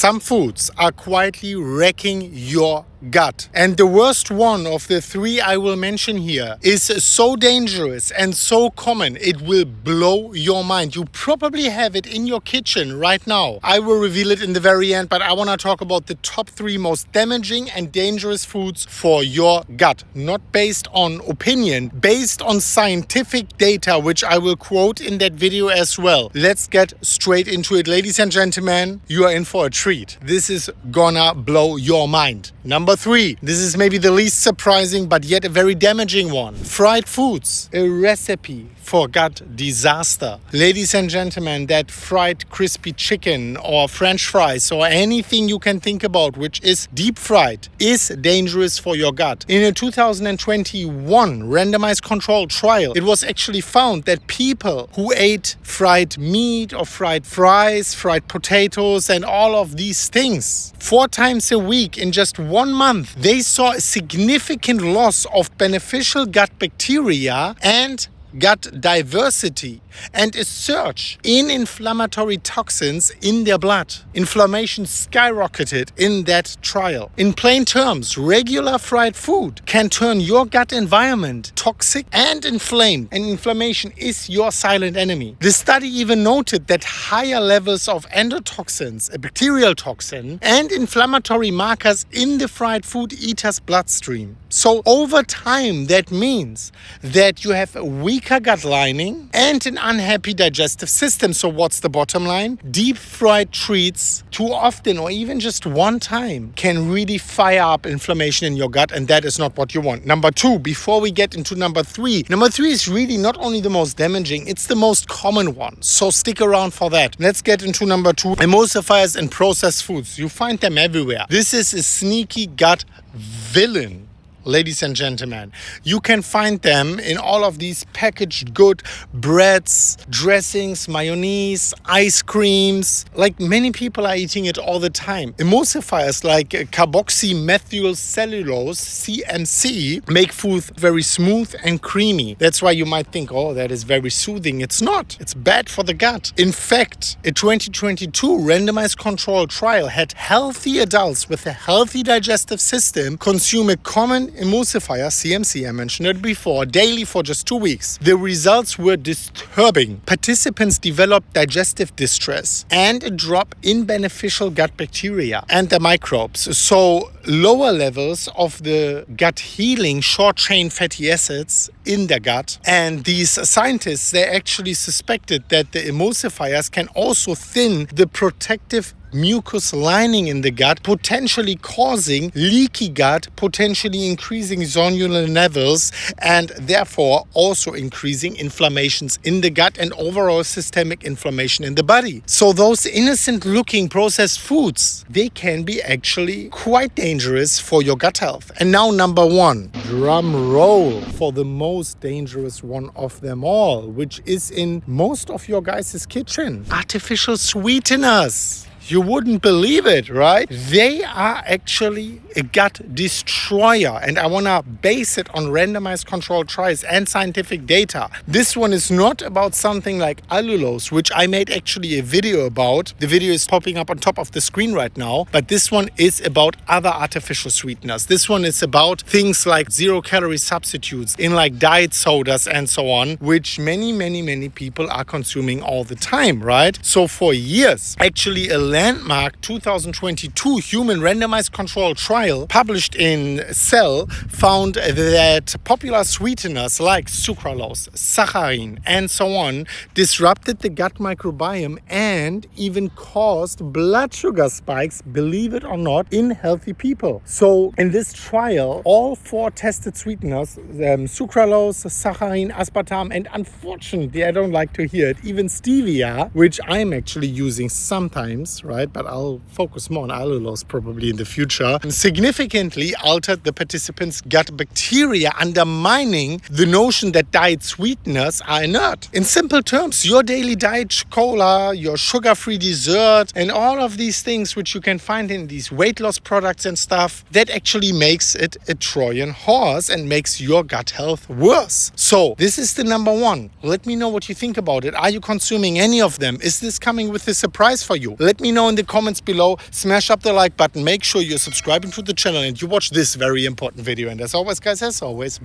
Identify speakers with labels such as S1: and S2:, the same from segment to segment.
S1: some foods are quietly wrecking your gut. And the worst one of the three I will mention here is so dangerous and so common, it will blow your mind. You probably have it in your kitchen right now. I will reveal it in the very end, but I want to talk about the top 3 most damaging and dangerous foods for your gut. Not based on opinion, based on scientific data, which I will quote in that video as well. Let's get straight into it. Ladies and gentlemen, you are in for a treat. This is gonna blow your mind. Number 3, this is maybe the least surprising but yet a very damaging one. Fried foods, a recipe for gut disaster. Ladies and gentlemen, that fried crispy chicken or French fries or anything you can think about which is deep fried is dangerous for your gut. In a 2021 randomized controlled trial, it was actually found that people who ate fried meat or fried fries, fried potatoes and all of these things 4 times a week in just 1 month, they saw a significant loss of beneficial gut bacteria and gut diversity and a surge in inflammatory toxins in their blood. Inflammation skyrocketed in that trial. In plain terms, regular fried food can turn your gut environment toxic and inflamed, and inflammation is your silent enemy. The study even noted that higher levels of endotoxins, a bacterial toxin, and inflammatory markers in the fried food eater's bloodstream. So over time, that means that you have a weaker gut lining and an unhappy digestive system. So what's the bottom line? Deep fried treats too often or even just one time can really fire up inflammation in your gut, and that is not what you want. Number 2, before we get into number 3. Number 3 is really not only the most damaging, it's the most common one. So stick around for that. Let's get into number 2. Emulsifiers and processed foods. You find them everywhere. This is a sneaky gut villain. Ladies and gentlemen, you can find them in all of these packaged good breads, dressings, mayonnaise, ice creams. Like many people are eating it all the time. Emulsifiers like carboxymethyl cellulose, CMC, make food very smooth and creamy. That's why you might think, oh, that is very soothing. It's not. It's bad for the gut. In fact, a 2022 randomized controlled trial had healthy adults with a healthy digestive system consume a common emulsifier, CMC, I mentioned it before, daily for just 2 weeks. The results were disturbing. Participants developed digestive distress and a drop in beneficial gut bacteria and the microbes. So lower levels of the gut healing short-chain fatty acids in the gut. And these scientists, they actually suspected that the emulsifiers can also thin the protective mucus lining in the gut, potentially causing leaky gut, potentially increasing zonular levels, and therefore also increasing inflammations in the gut and overall systemic inflammation in the body. So those innocent looking processed foods, they can be actually quite dangerous for your gut health. And now number 1, drum roll for the most dangerous one of them all, which is in most of your guys' kitchen. Artificial sweeteners. You wouldn't believe it, right? They are actually a gut destroyer, and I want to base it on randomized controlled trials and scientific data. This one is not about something like allulose, which I made actually a video about. The video is popping up on top of the screen right now, but this one is about other artificial sweeteners. This one is about things like 0-calorie substitutes in like diet sodas and so on, which many people are consuming all the time, right? So for years, actually a landmark 2022 human randomized controlled trial published in Cell found that popular sweeteners like sucralose, saccharin, and so on disrupted the gut microbiome and even caused blood sugar spikes, believe it or not, in healthy people. So in this trial, all 4 tested sweeteners, sucralose, saccharin, aspartame, and unfortunately, I don't like to hear it, even stevia, which I'm actually using sometimes, right? But I'll focus more on allulose probably in the future, significantly altered the participants' gut bacteria, undermining the notion that diet sweeteners are inert. In simple terms, your daily diet cola, your sugar-free dessert, and all of these things which you can find in these weight loss products and stuff, that actually makes it a Trojan horse and makes your gut health worse. So this is the number 1. Let me know what you think about it. Are you consuming any of them? Is this coming with a surprise for you? Let me know in the comments below. Smash up the like button. Make sure you're subscribing to the channel and you watch this very important video. And as always, guys, as always,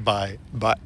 S1: bye.